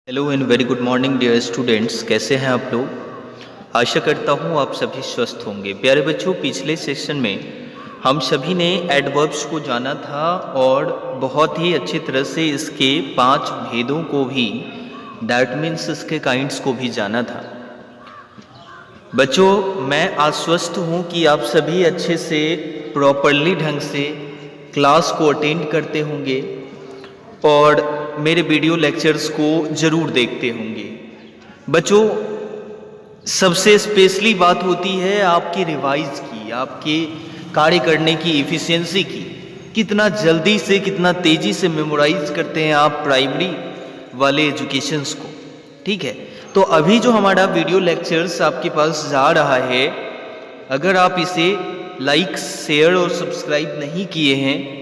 Hello and very good morning dear students. कैसे हैं आप लोग। आशा करता हूँ आप सभी स्वस्थ होंगे। प्यारे बच्चों, पिछले सेशन में हम सभी ने एडवर्ब्स को जाना था और बहुत ही अच्छी तरह से इसके 5 भेदों को भी, दैट मीन्स इसके काइंड्स को भी जाना था। बच्चों, मैं आश्वस्त हूँ कि आप सभी अच्छे से प्रॉपरली ढंग से क्लास को अटेंड करते होंगे और मेरे वीडियो लेक्चर्स को ज़रूर देखते होंगे। बच्चों, सबसे स्पेशली बात होती है आपकी रिवाइज की, आपके कार्य करने की एफिशिएंसी की। कितना जल्दी से, कितना तेज़ी से मेमोराइज करते हैं आप प्राइमरी वाले एजुकेशंस को। ठीक है, तो अभी जो हमारा वीडियो लेक्चर्स आपके पास जा रहा है, अगर आप इसे लाइक, शेयर और सब्सक्राइब नहीं किए हैं,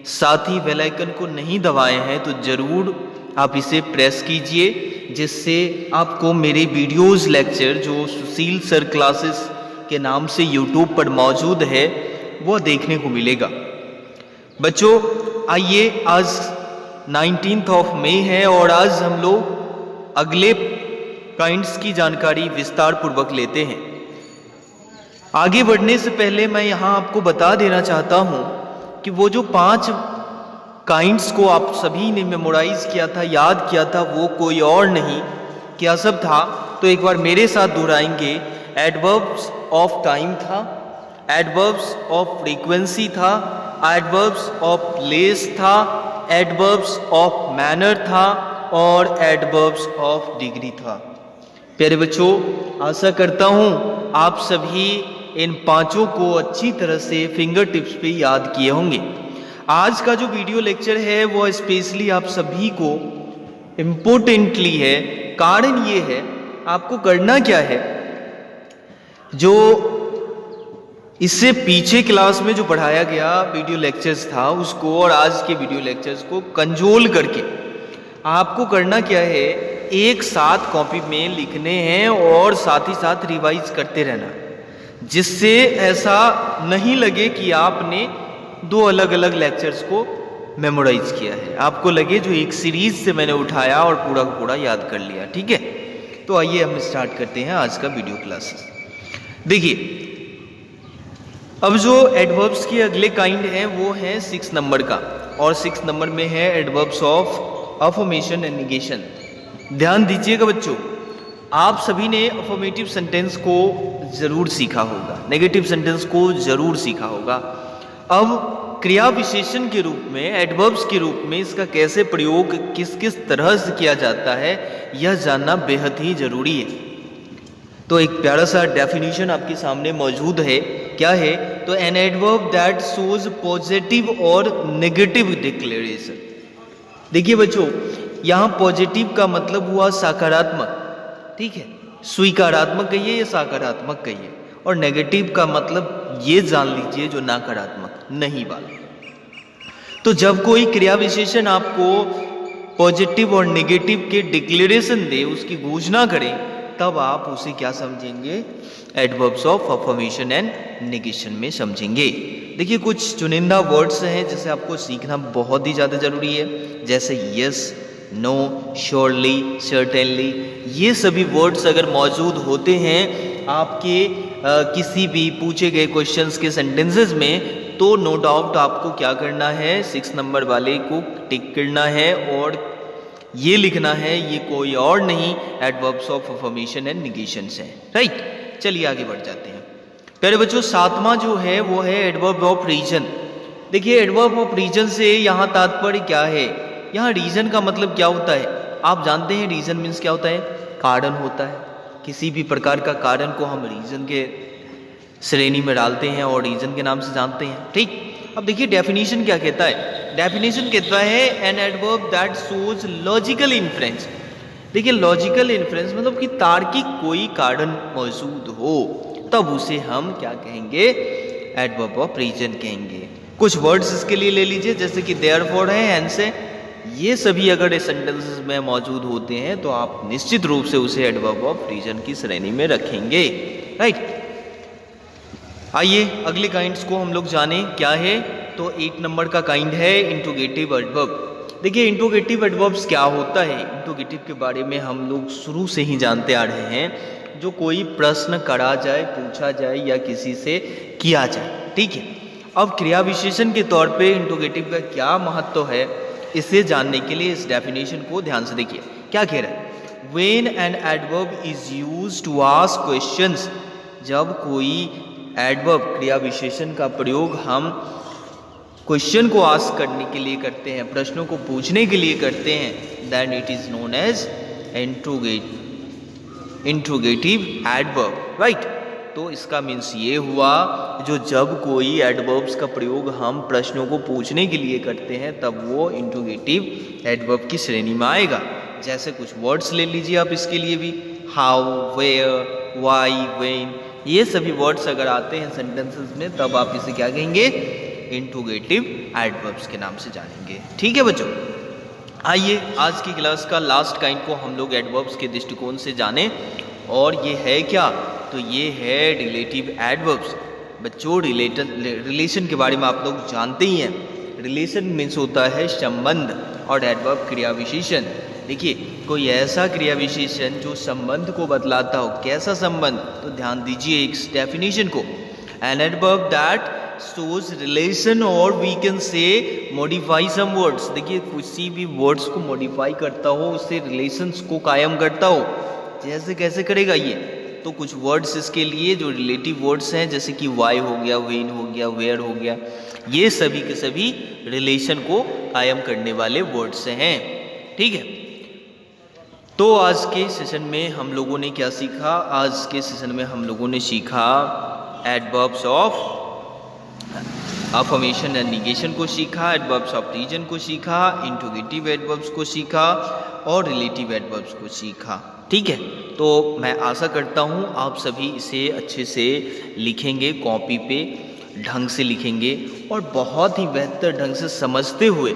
साथ ही बेल आइकन को नहीं दबाए हैं, तो ज़रूर आप इसे प्रेस कीजिए, जिससे आपको मेरे वीडियोस लेक्चर जो सुशील सर क्लासेस के नाम से यूट्यूब पर मौजूद है वो देखने को मिलेगा। बच्चों, आइए, आज 19 मई है और आज हम लोग अगले काइंड्स की जानकारी विस्तार पूर्वक लेते हैं। आगे बढ़ने से पहले मैं यहाँ आपको बता देना चाहता हूँ कि वो जो 5 काइंड्स को आप सभी ने मेमोराइज किया था, याद किया था, वो कोई और नहीं, क्या सब था? तो एक बार मेरे साथ दोहराएंगे। एडवर्ब्स ऑफ टाइम था, एडवर्ब्स ऑफ फ्रीक्वेंसी था, एडवर्ब्स ऑफ प्लेस था, एडवर्ब्स ऑफ मैनर था और एडवर्ब्स ऑफ डिग्री था। प्यारे बच्चों, आशा करता हूँ आप सभी इन 5 को अच्छी तरह से फिंगर टिप्स पे याद किए होंगे। आज का जो वीडियो लेक्चर है वो स्पेशली आप सभी को इम्पोर्टेंटली है। कारण ये है, आपको करना क्या है, जो इससे पीछे क्लास में जो पढ़ाया गया वीडियो लेक्चर्स था उसको और आज के वीडियो लेक्चर्स को कंजोल करके आपको करना क्या है, एक साथ कॉपी में लिखने हैं और साथ ही साथ रिवाइज करते रहना, जिससे ऐसा नहीं लगे कि आपने 2 अलग अलग लेक्चर्स को मेमोराइज किया है। आपको लगे जो एक सीरीज से मैंने उठाया और पूरा का पूरा याद कर लिया। ठीक है, तो आइए हम स्टार्ट करते हैं आज का वीडियो क्लासेस। देखिए, अब जो एडवर्ब्स के अगले काइंड है वो है 6 नंबर का, और 6 नंबर में है adverbs of affirmation and negation. ध्यान दीजिएगा बच्चों, आप सभी ने अफर्मेटिव सेंटेंस को जरूर सीखा होगा, नेगेटिव सेंटेंस को जरूर सीखा होगा। अब क्रिया विशेषण के रूप में, एडवर्ब्स के रूप में इसका कैसे प्रयोग किस किस तरह से किया जाता है, यह जानना बेहद ही जरूरी है। तो एक प्यारा सा डेफिनेशन आपके सामने मौजूद है। क्या है? तो an adverb that shows positive और नेगेटिव डिक्लेरेशन। देखिए बच्चों, यहाँ पॉजिटिव का मतलब हुआ सकारात्मक, ठीक है, स्वीकारात्मक कहिए या सकारात्मक कहिए, और नेगेटिव का मतलब ये जान लीजिए जो नकारात्मक, नहीं वाला। तो जब कोई क्रिया विशेषण आपको पॉजिटिव और नेगेटिव के डिक्लेरेशन दे, उसकी घोषणा करे, तब आप उसे क्या समझेंगे? Adverbs of affirmation and negation में समझेंगे। देखिए, कुछ चुनिंदा वर्ड्स हैं जिसे आपको सीखना बहुत ही ज़्यादा जरूरी है, जैसे यस, नो, श्योरली, सर्टेनली। ये सभी वर्ड्स अगर मौजूद होते हैं आपके किसी भी पूछे गए क्वेश्चंस के सेंटेंसेस में, तो नो डाउट आपको क्या करना है, 6 नंबर वाले को टिक करना है और ये लिखना है, ये कोई और नहीं, एडवर्ब्स ऑफ अफर्मेशन एंड नेगेशंस है। राइट, चलिए आगे बढ़ जाते हैं। पहले बच्चों, 7वां जो है वो है एडवर्ब ऑफ रीजन। देखिए, एडवर्ब ऑफ रीजन से यहाँ तात्पर्य क्या है? यहाँ रीजन का मतलब क्या होता है? आप जानते हैं रीजन मीन्स क्या होता है? कारण होता है। किसी भी प्रकार का कारण को हम रीजन के श्रेणी में डालते हैं और रीजन के नाम से जानते हैं। ठीक, अब देखिए डेफिनेशन क्या कहता है। डेफिनेशन कहता है an adverb that shows logical inference. देखिए, लॉजिकल इन्फ्रेंस मतलब कि तार्किक कोई कारण मौजूद हो, तब उसे हम क्या कहेंगे? एडवर्ब ऑफ रीजन कहेंगे। कुछ वर्ड्स इसके लिए ले लीजिए, जैसे कि देयरफॉर है, हेंस है। ये सभी अगर इस सेंटेंसेस में मौजूद होते हैं तो आप निश्चित रूप से उसे एडवर्ब ऑफ रीजन की श्रेणी में रखेंगे। राइट, आइए अगले काइंड्स को हम लोग जाने। क्या है? तो 8 नंबर का काइंड है इंट्रोगेटिव एडवर्ब। देखिए इंट्रोगेटिव एडवर्ब्स क्या होता है, इंट्रोगेटिव के बारे में हम लोग शुरू से ही जानते आ रहे हैं। जो कोई प्रश्न करा जाए, पूछा जाए या किसी से किया जाए, ठीक है। अब क्रिया विशेषण के तौर पे इंट्रोगेटिव का क्या महत्व है, इसे जानने के लिए इस डेफिनेशन को ध्यान से देखिए। क्या कह रहा है? When an adverb is used to ask questions, जब कोई एडवर्ब क्रिया विशेषण का प्रयोग हम क्वेश्चन को आस्क करने के लिए करते हैं, प्रश्नों को पूछने के लिए करते हैं, then it is known as interrogative adverb, right. तो इसका मीन्स ये हुआ, जो जब कोई एडवर्ब्स का प्रयोग हम प्रश्नों को पूछने के लिए करते हैं तब वो इंट्रोगेटिव एडवर्ब की श्रेणी में आएगा। जैसे कुछ वर्ड्स ले लीजिए आप इसके लिए भी, हाउ, वेयर, वाई, व्हेन, ये सभी वर्ड्स अगर आते हैं सेंटेंसेस में तब आप इसे क्या कहेंगे? इंट्रोगेटिव एडवर्ब्स के नाम से जानेंगे, ठीक है बच्चों। आइए आज की क्लास का लास्ट काइंड को हम लोग एडवर्ब्स के दृष्टिकोण से जानें, और ये है क्या? तो ये है रिलेटिव एडवर्ब्स। बच्चों रिलेशन के बारे में आप लोग जानते ही हैं। रिलेशन मीन्स होता है संबंध, और एडवर्ब क्रिया विशेषण। देखिए कोई ऐसा क्रिया विशेषण जो संबंध को बतलाता हो। कैसा संबंध? तो ध्यान दीजिए एक डेफिनेशन को, an adverb that shows relation और we can say modify some words। देखिए किसी भी वर्ड्स को मॉडिफाई करता हो, उससे रिलेशंस को कायम करता हो। जैसे कैसे करेगा ये? तो कुछ वर्ड्स इसके लिए जो रिलेटिव वर्ड्स हैं, जैसे कि वाई हो गया, वेन हो गया, वेयर हो गया, ये सभी के सभी रिलेशन को कायम करने वाले वर्ड्स हैं, ठीक है। तो आज के सेशन में हम लोगों ने क्या सीखा? आज के सेशन में हम लोगों ने सीखा adverbs of affirmation and negation को सीखा, एडवर्ब्स ऑफ रीजन को सीखा, इंट्रोगेटिव एडवर्ब्स को सीखा और रिलेटिव एडवर्ब्स को सीखा, ठीक है। तो मैं आशा करता हूँ आप सभी इसे अच्छे से लिखेंगे, कॉपी पे ढंग से लिखेंगे और बहुत ही बेहतर ढंग से समझते हुए।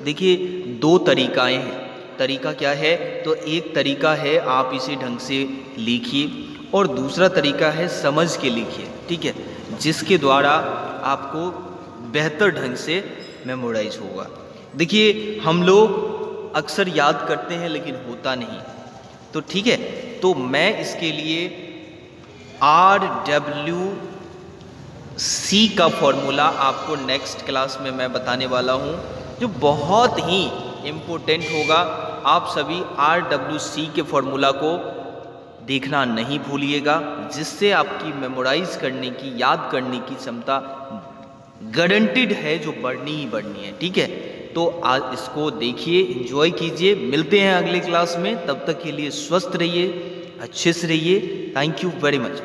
देखिए दो तरीकाएँ हैं। तरीका क्या है? तो एक तरीका है आप इसे ढंग से लिखिए और दूसरा तरीका है समझ के लिखिए, ठीक है, जिसके द्वारा आपको बेहतर ढंग से मेमोराइज होगा। देखिए हम लोग अक्सर याद करते हैं लेकिन होता नहीं, तो ठीक है। तो मैं इसके लिए RWC का फॉर्मूला आपको नेक्स्ट क्लास में मैं बताने वाला हूँ, जो बहुत ही इम्पोर्टेंट होगा। आप सभी RWC के फॉर्मूला को देखना नहीं भूलिएगा, जिससे आपकी मेमोराइज करने की, याद करने की क्षमता गारंटीड है, जो बढ़नी ही बढ़नी है, ठीक है। तो आज इसको देखिए, एंजॉय कीजिए। मिलते हैं अगले क्लास में, तब तक के लिए स्वस्थ रहिए, अच्छे से रहिए। Thank you very much.